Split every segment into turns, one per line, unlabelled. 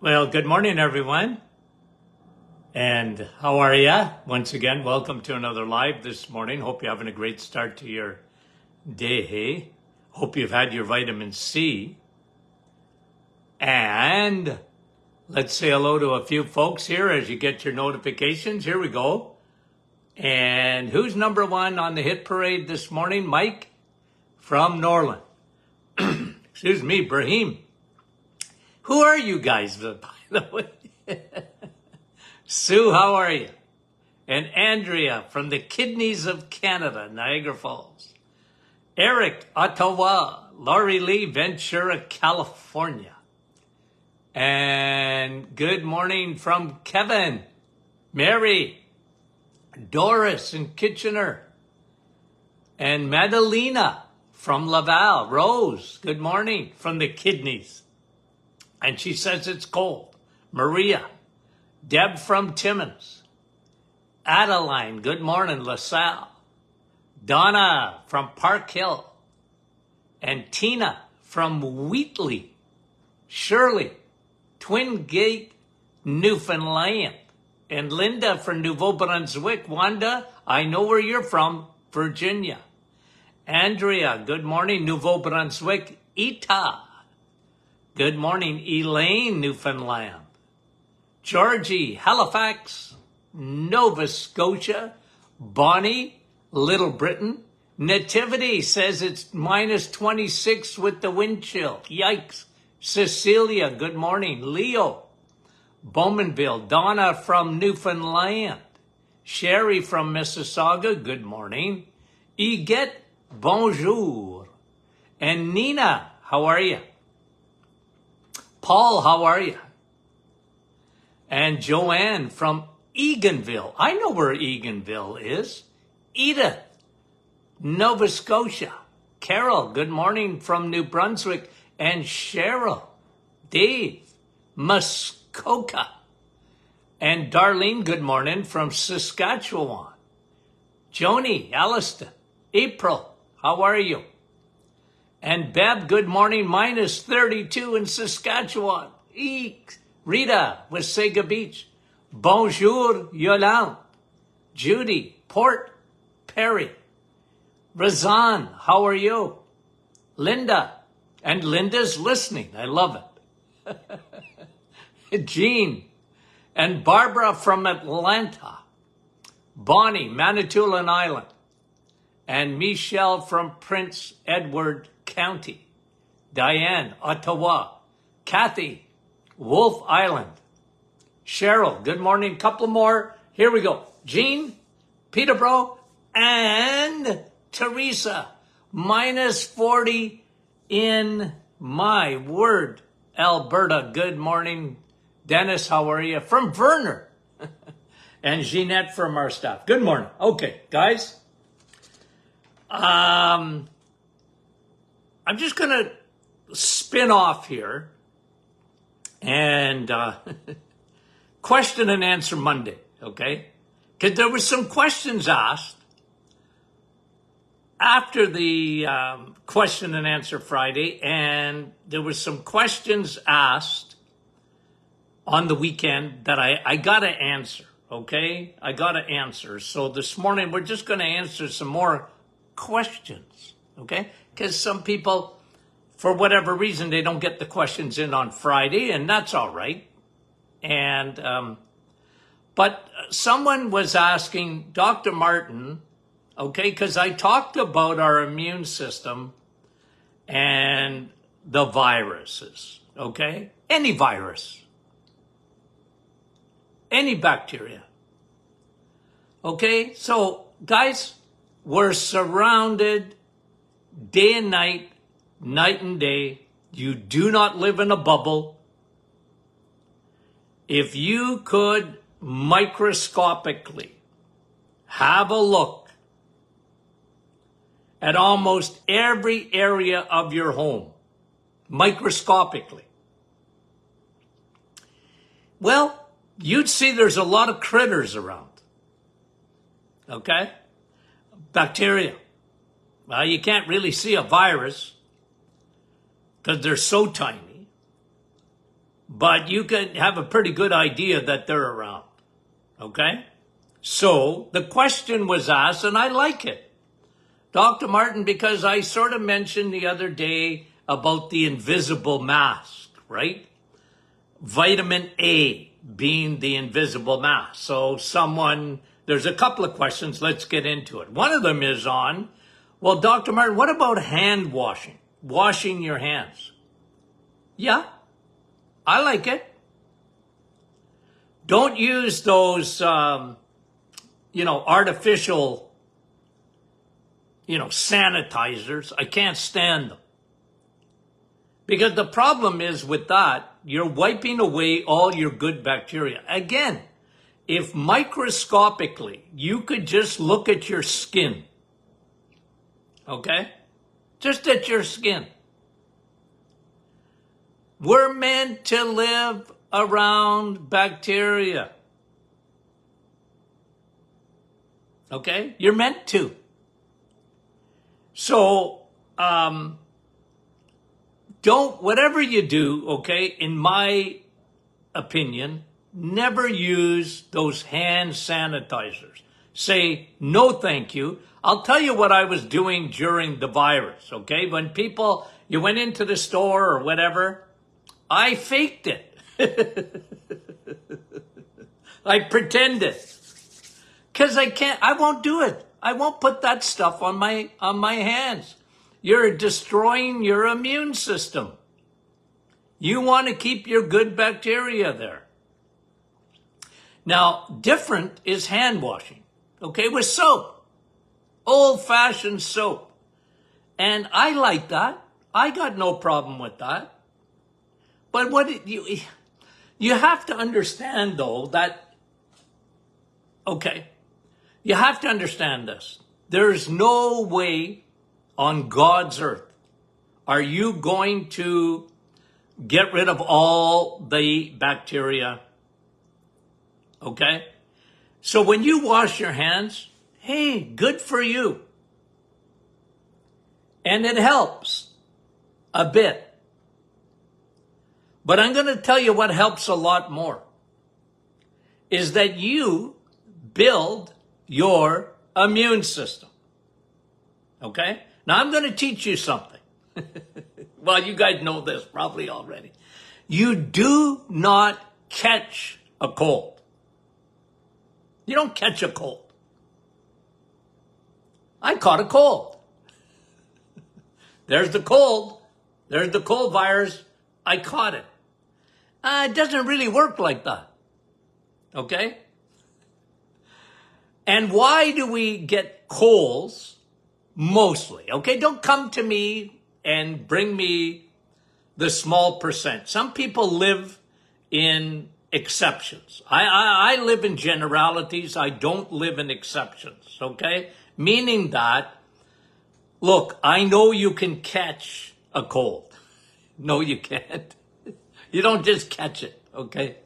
Well, good morning, everyone. And how are ya? Once again, welcome to another live this morning. Hope you're having a great start to your day. Hey? Hope you've had your vitamin C. And let's say hello to a few folks here as you get your notifications. Here we go. And who's number one on the hit parade this morning? Mike from Norland. Excuse me, Brahim. Who are you guys, by the way? Sue, how are you? And Andrea from the Kidneys of Canada, Niagara Falls. Eric, Ottawa. Laurie Lee, Ventura, California. And good morning from Kevin, Mary, Doris in Kitchener, and Madalena from Laval. Rose, good morning from the Kidneys. And she says it's cold. Maria, Deb from Timmins. Adeline, good morning, LaSalle. Donna from Park Hill. And Tina from Wheatley. Shirley, Twin Gate, Newfoundland. And Linda from Nouveau Brunswick. Wanda, I know where you're from, Virginia. Andrea, good morning, Nouveau Brunswick. Ita, good morning, Elaine, Newfoundland. Georgie, Halifax, Nova Scotia. Bonnie, Little Britain. Nativity says it's minus 26 with the wind chill. Yikes. Cecilia, good morning. Leo, Bowmanville. Donna from Newfoundland. Sherry from Mississauga, good morning. Eget, bonjour. And Nina, how are you? Paul, how are you? And Joanne from Eganville. I know where Eganville is. Edith, Nova Scotia. Carol, good morning from New Brunswick. And Cheryl, Dave, Muskoka. And Darlene, good morning from Saskatchewan. Joni, Alliston. April, how are you? And Beb, good morning, minus 32 in Saskatchewan. Eek. Rita, Wasaga Beach. Bonjour, Yolande. Judy, Port Perry. Razan, how are you? Linda, and Linda's listening. I love it. Jean, and Barbara from Atlanta. Bonnie, Manitoulin Island. And Michelle from Prince Edward County. Diane, Ottawa. Kathy, Wolf Island. Cheryl, good morning. Couple more. Here we go. Jean, Peterborough, and Teresa. Minus 40 in my word, Alberta. Good morning. Dennis, how are you? From Verner. And Jeanette from our staff. Good morning. Okay, guys. I'm just going to spin off here and question and answer Monday, okay? Because there were some questions asked after the question and answer Friday, and there were some questions asked on the weekend that I got to answer, okay? I got to answer. So this morning, we're just going to answer some more questions, okay? Because some people, for whatever reason, they don't get the questions in on Friday, and that's all right. And, but someone was asking Dr. Martin, okay, because I talked about our immune system and the viruses, okay? Any virus, any bacteria, okay? So, guys, we're surrounded day and night, night and day. You do not live in a bubble. If you could microscopically have a look at almost every area of your home, microscopically, well, you'd see there's a lot of critters around, okay? Bacteria. Well, you can't really see a virus because they're so tiny. but you can have a pretty good idea that they're around. Okay? So the question was asked, and I like it, Dr. Martin, because I sort of mentioned the other day about the invisible mask, right? Vitamin A being the invisible mask. So there's a couple of questions. Let's get into it. One of them is on, well, Dr. Martin, what about hand washing? Washing your hands. Yeah, I like it. Don't use those, artificial, sanitizers. I can't stand them. Because the problem is with that, you're wiping away all your good bacteria. Again, if microscopically you could just look at your skin, okay? Just at your skin. We're meant to live around bacteria. Okay? You're meant to. So, whatever you do, okay, in my opinion, never use those hand sanitizers. Say, no thank you. I'll tell you what I was doing during the virus, okay? When you went into the store or whatever, I faked it. I pretended. Because I won't do it. I won't put that stuff on my hands. You're destroying your immune system. You want to keep your good bacteria there. Now, different is hand washing, okay, with soap. Old-fashioned soap. And I like that. I got no problem with that. But you have to understand, though, that, okay, you have to understand this. There's no way on God's earth are you going to get rid of all the bacteria, okay? So when you wash your hands, hey, good for you. And it helps a bit. But I'm going to tell you what helps a lot more is that you build your immune system. Okay? Now I'm going to teach you something. Well, you guys know this probably already. You do not catch a cold. You don't catch a cold. I caught a cold. There's the cold. There's the cold virus. I caught it. It doesn't really work like that. Okay? And why do we get colds mostly? Okay, don't come to me and bring me the small percent. Some people live in exceptions. I live in generalities. I don't live in exceptions. Okay? Meaning that, look, I know you can catch a cold. No, you can't. You don't just catch it, okay?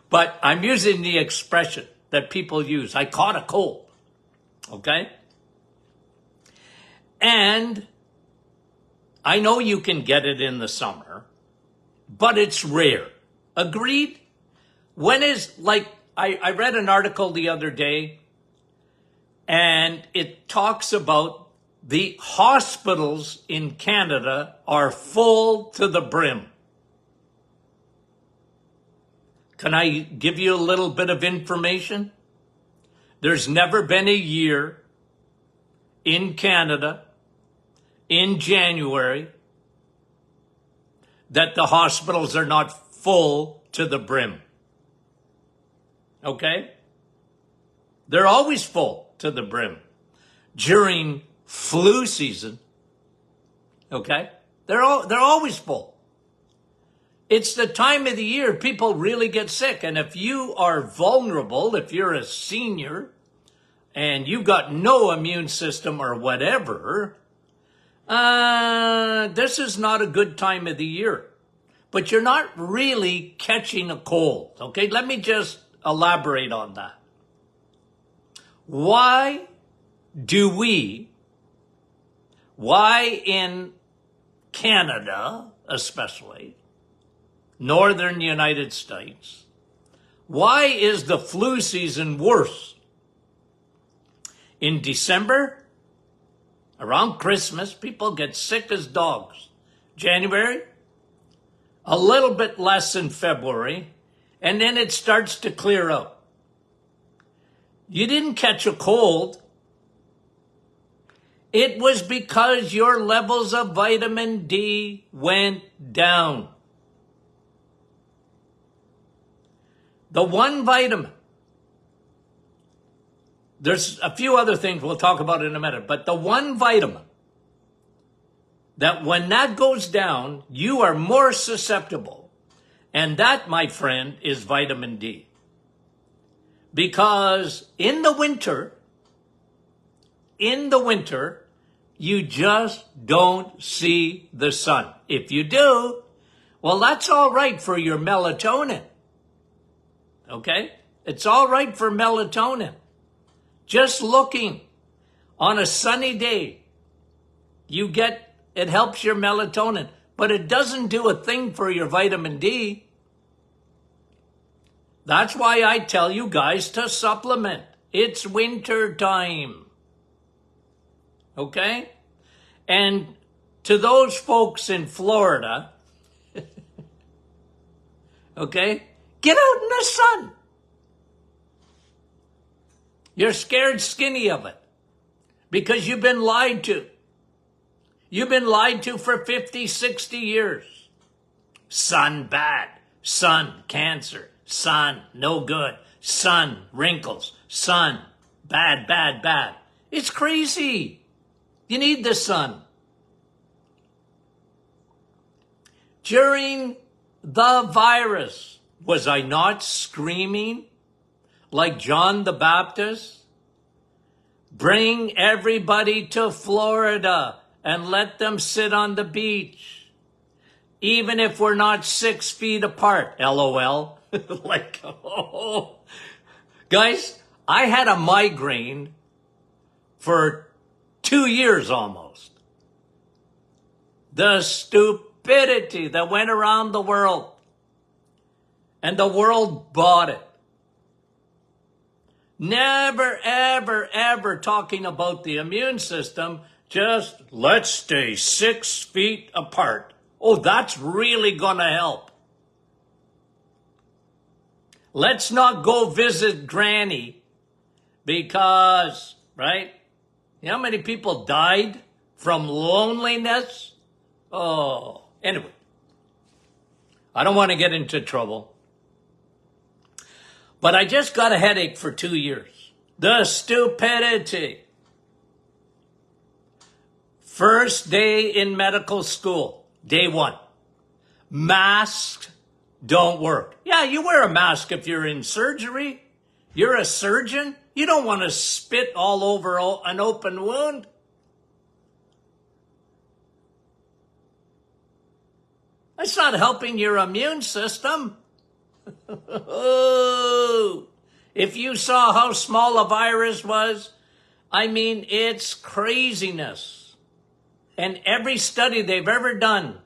But I'm using the expression that people use. I caught a cold, okay? And I know you can get it in the summer, but it's rare. Agreed? I read an article the other day, and it talks about the hospitals in Canada are full to the brim. Can I give you a little bit of information? There's never been a year in Canada in January that the hospitals are not full to the brim. Okay? They're always full to the brim. During flu season, okay? They're always full. It's the time of the year people really get sick. And if you are vulnerable, if you're a senior and you've got no immune system or whatever, this is not a good time of the year. But you're not really catching a cold, okay? Let me just elaborate on that. Why in Canada especially, northern United States. Why is the flu season worse? In December, around Christmas, people get sick as dogs. January, a little bit less in February, and then it starts to clear out. You didn't catch a cold. It was because your levels of vitamin D went down. The one vitamin, there's a few other things we'll talk about in a minute, but the one vitamin that when that goes down, you are more susceptible. And that, my friend, is vitamin D. Because in the winter, you just don't see the sun. If you do, well, that's all right for your melatonin. Okay? It's all right for melatonin. Just looking on a sunny day, it helps your melatonin, but it doesn't do a thing for your vitamin D. That's why I tell you guys to supplement. It's winter time. Okay? And to those folks in Florida, okay, get out in the sun. You're scared skinny of it because you've been lied to. You've been lied to for 50, 60 years. Sun bad. Sun cancer. Sun no good. Sun wrinkles. Sun bad, bad, bad. It's crazy. You need the sun. During the virus, was I not screaming like John the Baptist? Bring everybody to Florida and let them sit on the beach. Even if we're not 6 feet apart. LOL. Like, oh. Guys, I had a migraine for 2 years almost. The stupidity that went around the world. And the world bought it. Never, ever, ever talking about the immune system. Just let's stay 6 feet apart. Oh, that's really gonna help. Let's not go visit Granny because, right? You know how many people died from loneliness? Oh, anyway. I don't want to get into trouble. But I just got a headache for 2 years. The stupidity. First day in medical school, day 1. Masks don't work. Yeah, you wear a mask if you're in surgery. You're a surgeon. You don't want to spit all over an open wound. That's not helping your immune system. Oh, if you saw how small a virus was, I mean, it's craziness. And every study they've ever done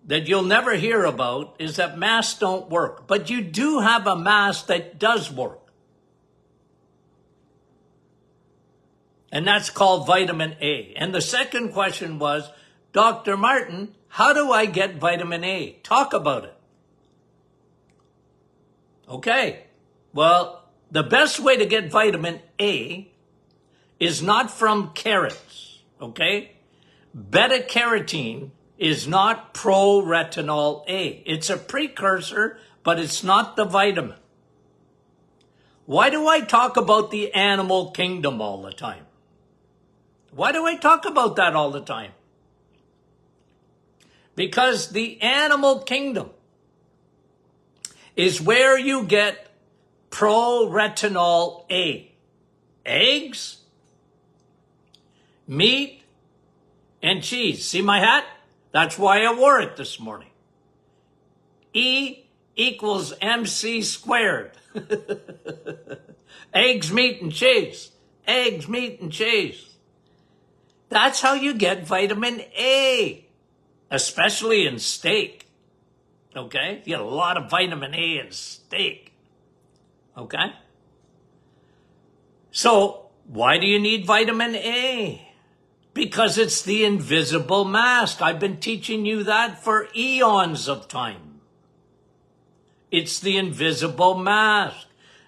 that you'll never hear about is that masks don't work. But you do have a mask that does work. And that's called vitamin A. And the second question was, Dr. Martin, how do I get vitamin A? Talk about it. Okay. Well, the best way to get vitamin A is not from carrots. Okay? Beta-carotene is not pro-retinol A. It's a precursor, but it's not the vitamin. Why do I talk about the animal kingdom all the time? Why do I talk about that all the time? Because the animal kingdom is where you get pro-retinol A. Eggs, meat, and cheese. See my hat? That's why I wore it this morning. E equals MC squared. Eggs, meat, and cheese. Eggs, meat, and cheese. That's how you get vitamin A, especially in steak. Okay? You get a lot of vitamin A in steak. Okay? So, why do you need vitamin A? Because it's the invisible mask. I've been teaching you that for eons of time. It's the invisible mask.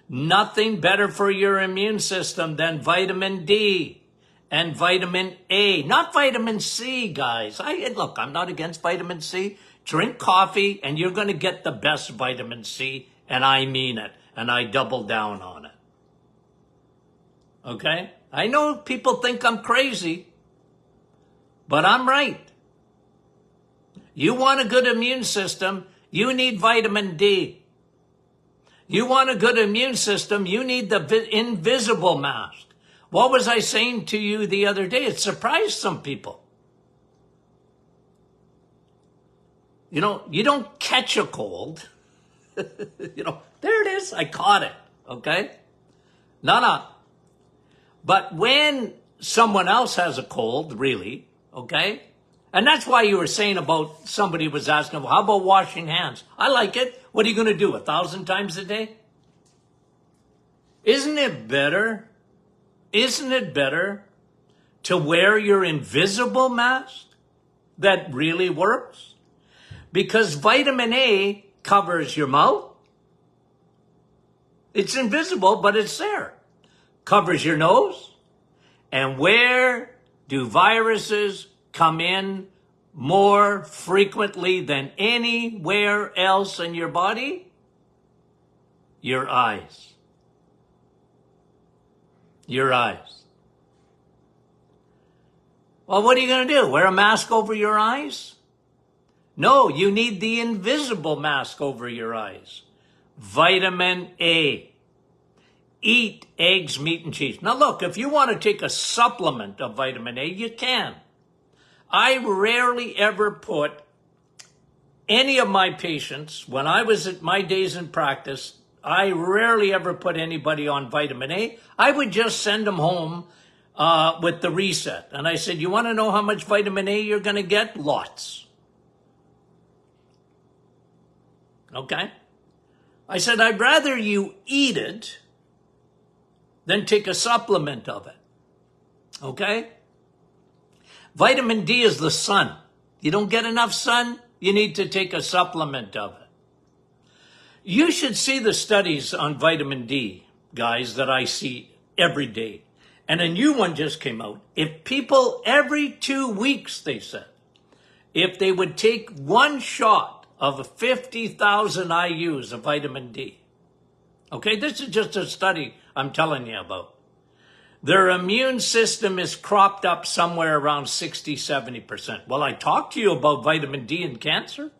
Nothing better for your immune system than vitamin D and vitamin A. Not vitamin C, guys. Look, I'm not against vitamin C. Drink coffee and you're going to get the best vitamin C, and I mean it, and I double down on it. Okay? I know people think I'm crazy, but I'm right. You want a good immune system, you need vitamin D. You want a good immune system, you need the invisible mask. What was I saying to you the other day? It surprised some people. You know, you don't catch a cold. There it is. I caught it. Okay? No. But when someone else has a cold, really, okay? And that's why you were saying about somebody was asking, well, how about washing hands? I like it. What are you going to do, 1,000 times a day? Isn't it better? Isn't it better to wear your invisible mask that really works? Because vitamin A covers your mouth. It's invisible, but it's there. Covers your nose. And where do viruses come in more frequently than anywhere else in your body? Your eyes. Your eyes. Well, what are you going to do? Wear a mask over your eyes? No, you need the invisible mask over your eyes. Vitamin A. Eat eggs, meat, and cheese. Now look, if you want to take a supplement of vitamin A, you can. I rarely ever put any of my patients, when I was at my days in practice, I rarely ever put anybody on vitamin A. I would just send them home with the reset. And I said, you want to know how much vitamin A you're going to get? Lots. Okay? I said, I'd rather you eat it than take a supplement of it. Okay? Vitamin D is the sun. You don't get enough sun, you need to take a supplement of it. You should see the studies on vitamin D, guys, that I see every day. And a new one just came out. If people every 2 weeks, they said, if they would take one shot of 50,000 IUs of vitamin D. Okay, this is just a study I'm telling you about. Their immune system is cropped up somewhere around 60, 70%. Well, I talked to you about vitamin D and cancer.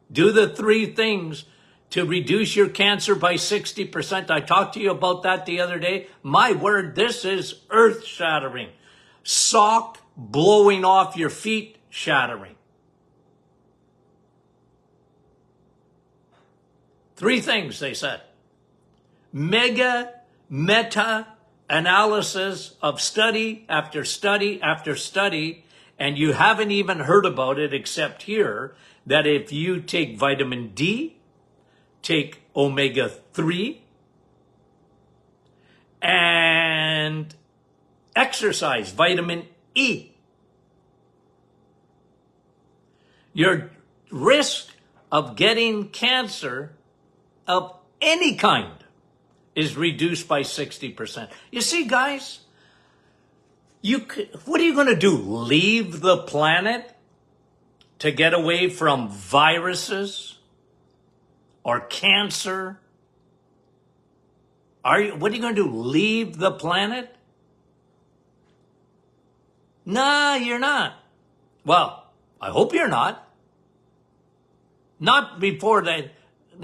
Do the 3 things to reduce your cancer by 60%. I talked to you about that the other day. My word, this is earth-shattering. Sock blowing off your feet shattering. 3 things, they said. Meta-analysis of study after study after study, and you haven't even heard about it except here, that if you take vitamin D, take omega-3, and exercise, vitamin E, your risk of getting cancer of any kind is reduced by 60%. You see, guys, what are you going to do? Leave the planet to get away from viruses or cancer? What are you going to do? Leave the planet? Nah, you're not. Well, I hope you're not. Not before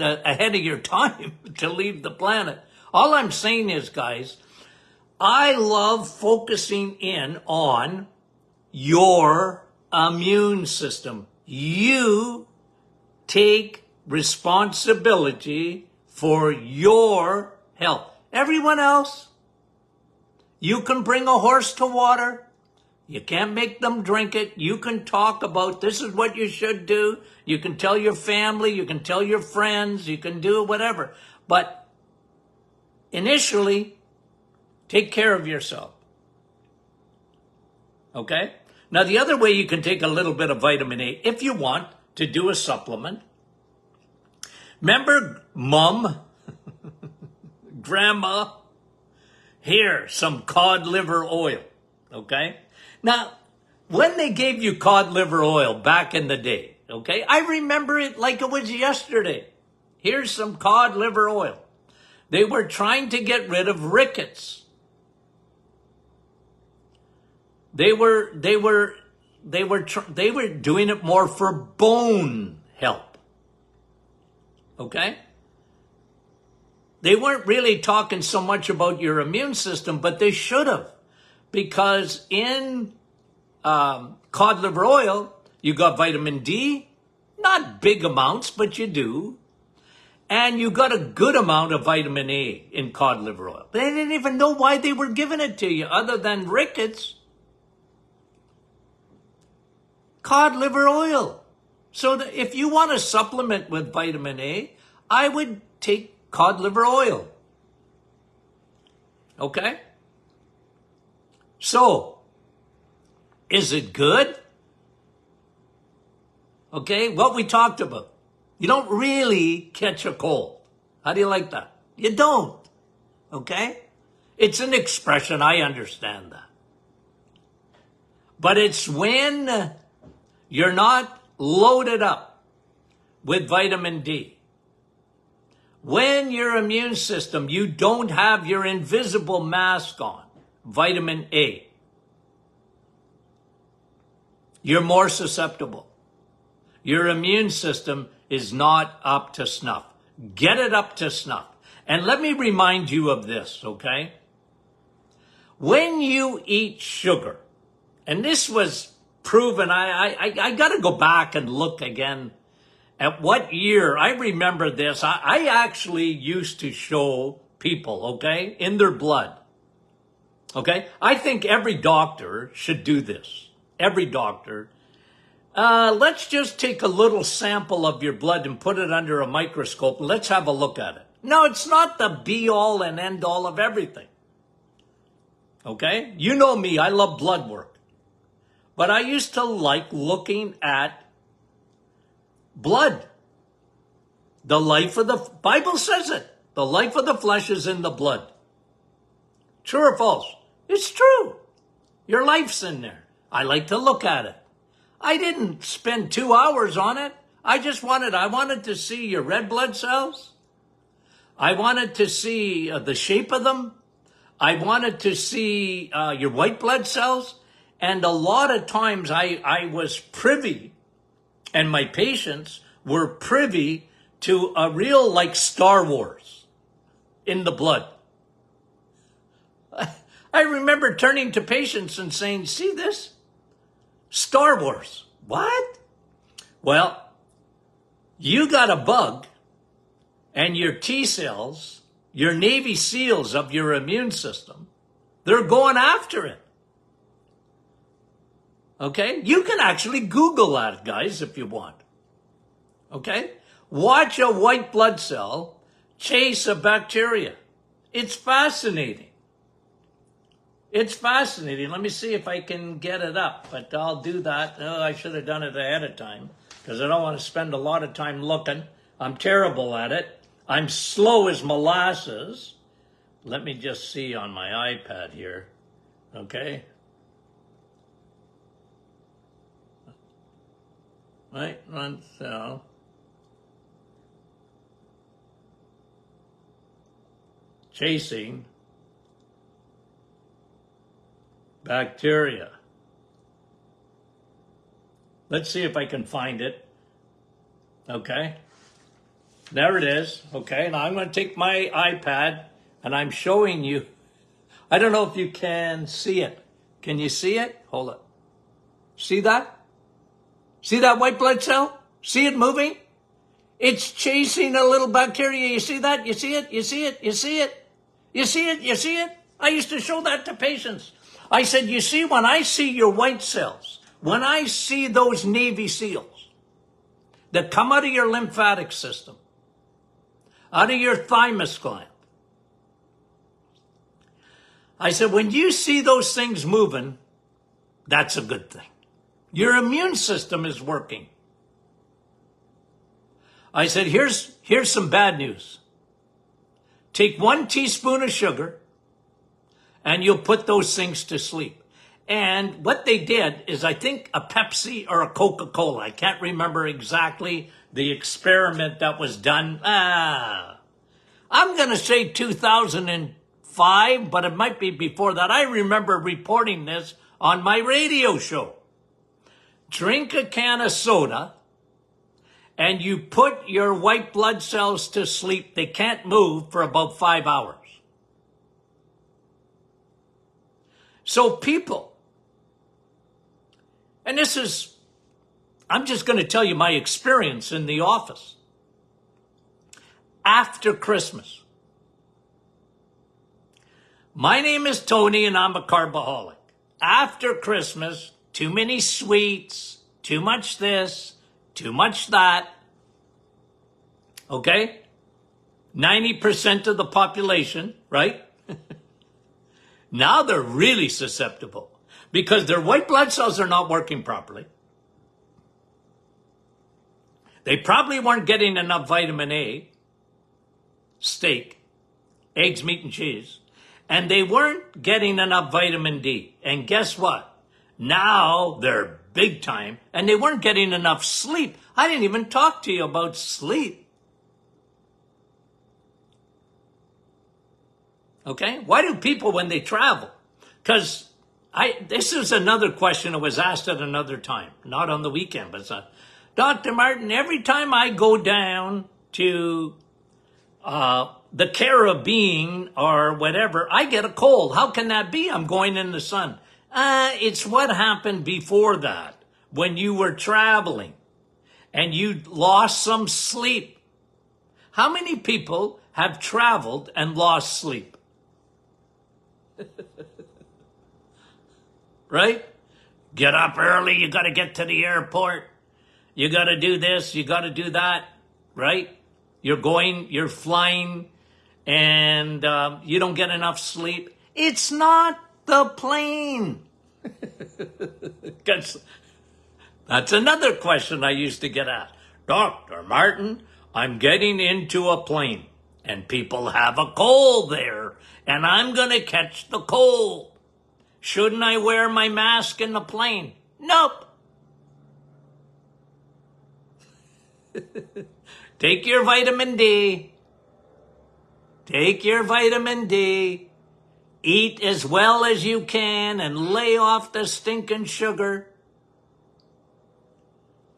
ahead of your time to leave the planet. All I'm saying is, guys, I love focusing in on your immune system. You take responsibility for your health. Everyone else, you can bring a horse to water. You can't make them drink it. You can talk about this is what you should do. You can tell your family. You can tell your friends. You can do whatever. But initially, take care of yourself. Okay? Now, the other way you can take a little bit of vitamin A, if you want to do a supplement. Remember, Mom, Grandma, here, some cod liver oil. Okay? Now, when they gave you cod liver oil back in the day, okay, I remember it like it was yesterday. Here's some cod liver oil. They were trying to get rid of rickets. They were doing it more for bone health. Okay? They weren't really talking so much about your immune system, but they should have. Because in cod liver oil, you got vitamin D, not big amounts, but you do. And you got a good amount of vitamin A in cod liver oil. They didn't even know why they were giving it to you other than rickets. Cod liver oil. So if you want to supplement with vitamin A, I would take cod liver oil. Okay? So, is it good? Okay, what we talked about. You don't really catch a cold. How do you like that? You don't. Okay? It's an expression, I understand that. But it's when you're not loaded up with vitamin D. When your immune system, you don't have your invisible mask on, vitamin A. You're more susceptible. Your immune system is not up to snuff. Get it up to snuff. And let me remind you of this, okay? When you eat sugar, and this was proven, I got to go back and look again at what year. I remember this. I actually used to show people, okay, in their blood. Okay? I think every doctor should do this. Every doctor. Let's just take a little sample of your blood and put it under a microscope. Let's have a look at it. No, it's not the be-all and end-all of everything. Okay? You know me. I love blood work. But I used to like looking at blood. The life of the Bible says it. The life of the flesh is in the blood. True or false? It's true. Your life's in there. I like to look at it. I didn't spend 2 hours on it. I wanted to see your red blood cells. I wanted to see the shape of them. I wanted to see your white blood cells. And a lot of times I was privy, and my patients were privy to a real like Star Wars in the blood. I remember turning to patients and saying, see this? Star Wars. What? Well, you got a bug, and your T cells, your Navy SEALs of your immune system, they're going after it. Okay? You can actually Google that, guys, if you want. Okay? Watch a white blood cell chase a bacteria. It's fascinating. It's fascinating. Let me see if I can get it up, but I'll do that. Oh, I should have done it ahead of time because I don't want to spend a lot of time looking. I'm terrible at it. I'm slow as molasses. Let me just see on my iPad here. Okay? Right, one cell. Chasing bacteria. Let's see if I can find it. Okay. There it is. Okay, now I'm going to take my iPad and I'm showing you. I don't know if you can see it. Can you see it? Hold it. See that? See that white blood cell? See it moving? It's chasing a little bacteria. You see that? You see it? You see it? You see it? You see it? You see it? I used to show that to patients. I said, you see, when I see your white cells, when I see those Navy SEALs that come out of your lymphatic system, out of your thymus gland, I said, when you see those things moving, that's a good thing. Your immune system is working. I said, here's some bad news. Take 1 teaspoon of sugar and you'll put those things to sleep. And what they did is, I think, a Pepsi or a Coca-Cola. I can't remember exactly the experiment that was done. I'm going to say 2005, but it might be before that. I remember reporting this on my radio show. Drink a can of soda and you put your white blood cells to sleep. They can't move for about 5 hours. So people, and this is, I'm just going to tell you my experience in the office. After Christmas, my name is Tony and I'm a carbaholic. After Christmas, too many sweets, too much this, too much that. Okay? 90% of the population, right? Now they're really susceptible because their white blood cells are not working properly. They probably weren't getting enough vitamin A, steak, eggs, meat, and cheese, and they weren't getting enough vitamin D. And guess what? Now they're big time, and they weren't getting enough sleep. I didn't even talk to you about sleep. Okay? Why do people, when they travel? Because this is another question that was asked at another time, not on the weekend, but it's Dr. Martin, every time I go down to the Caribbean or whatever, I get a cold. How can that be? I'm going in the sun. It's what happened before that, when you were traveling and you lost some sleep. How many people have traveled and lost sleep? Right? Get up early, you got to get to the airport. You got to do this, you got to do that, right? You're flying, and you don't get enough sleep. It's not the plane. That's another question I used to get asked. Dr. Martin, I'm getting into a plane, and people have a cold there, and I'm going to catch the cold. Shouldn't I wear my mask in the plane? Nope. Take your vitamin D. Take your vitamin D. Eat as well as you can and lay off the stinking sugar.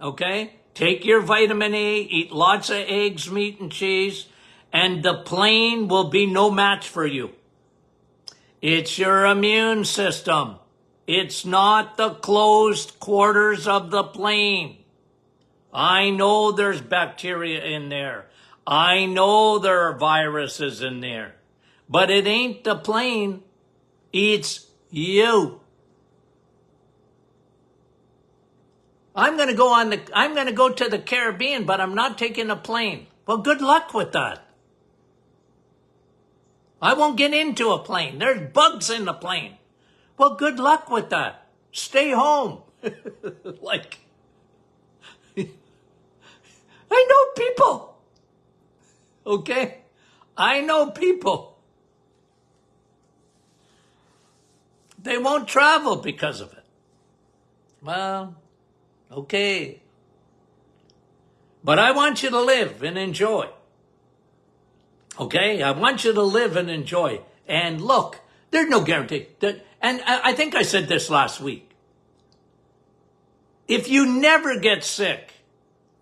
Okay? Take your vitamin A, eat lots of eggs, meat, and cheese, and the plane will be no match for you. It's your immune system. It's not the closed quarters of the plane. I know there's bacteria in there. I know there are viruses in there. But it ain't the plane. It's you. I'm going to go to the Caribbean, but I'm not taking a plane. Well, good luck with that. I won't get into a plane. There's bugs in the plane. Well, good luck with that. Stay home. I know people. Okay? I know people. They won't travel because of it. Well, okay. But I want you to live and enjoy. Okay? I want you to live and enjoy. And look, there's no guarantee. And I think I said this last week. If you never get sick,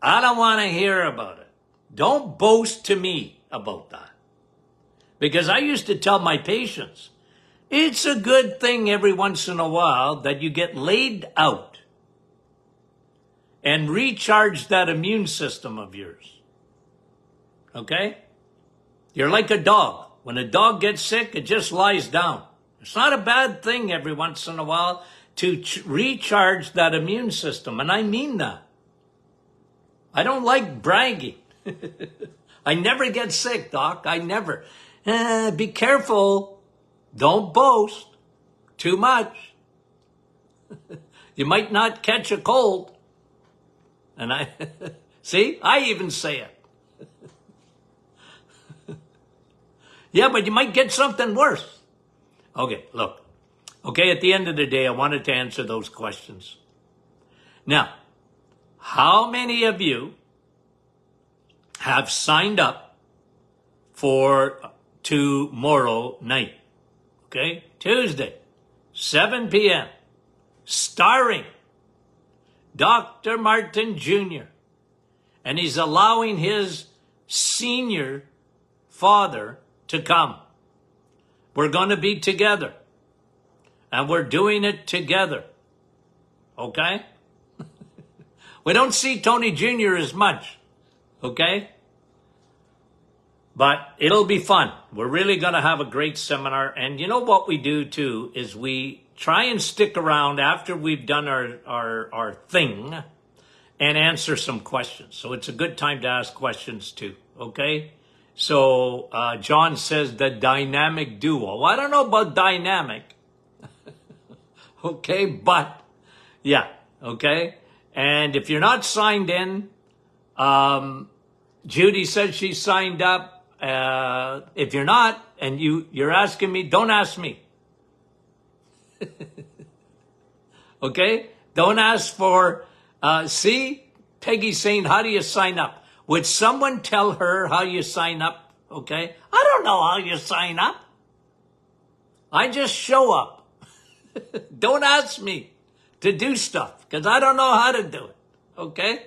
I don't want to hear about it. Don't boast to me about that. Because I used to tell my patients, it's a good thing every once in a while that you get laid out and recharge that immune system of yours. Okay? You're like a dog. When a dog gets sick, it just lies down. It's not a bad thing every once in a while to recharge that immune system. And I mean that. I don't like bragging. I never get sick, Doc. I never. Be careful. Don't boast too much. You might not catch a cold. And see, I even say it. Yeah, but you might get something worse. Okay, look. Okay, at the end of the day, I wanted to answer those questions. Now, how many of you have signed up for tomorrow night? Okay, Tuesday, 7 p.m., starring Dr. Martin Jr., and he's allowing his senior father to come. We're going to be together, and we're doing it together, okay? We don't see Tony Jr. as much, okay? But it'll be fun. We're really going to have a great seminar. And you know what we do too is we try and stick around after we've done our thing and answer some questions. So it's a good time to ask questions too, okay? So John says the dynamic duo. Well, I don't know about dynamic, okay? But yeah, okay? And if you're not signed in, Judy says she signed up. If you're not, and you're asking me, don't ask me. Okay? Don't ask for, see? Peggy's saying, how do you sign up? Would someone tell her how you sign up? Okay? I don't know how you sign up. I just show up. Don't ask me to do stuff, because I don't know how to do it. Okay?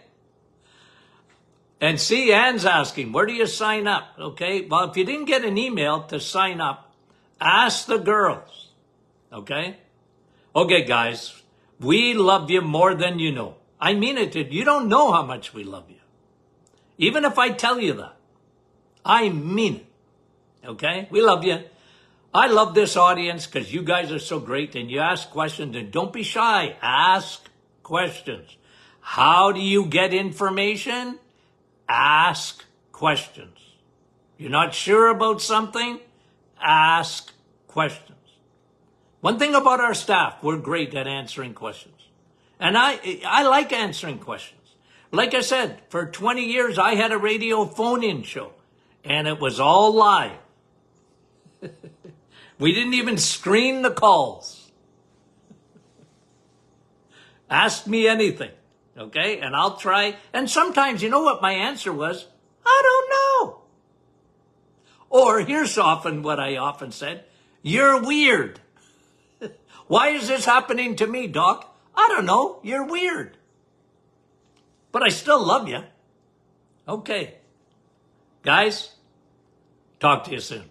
And see, Anne's asking, where do you sign up? Okay, well, if you didn't get an email to sign up, ask the girls. Okay? Okay, guys, we love you more than you know. I mean it. You don't know how much we love you. Even if I tell you that. I mean it. Okay? We love you. I love this audience because you guys are so great and you ask questions, and don't be shy. Ask questions. How do you get information? Ask questions. You're not sure about something? Ask questions. One thing about our staff, we're great at answering questions. And I like answering questions. Like I said, for 20 years, I had a radio phone-in show, and it was all live. We didn't even screen the calls. Ask me anything. Okay, and I'll try. And sometimes, you know what my answer was? I don't know. Or here's often what I often said. You're weird. Why is this happening to me, Doc? I don't know. You're weird. But I still love you. Okay. Guys, talk to you soon.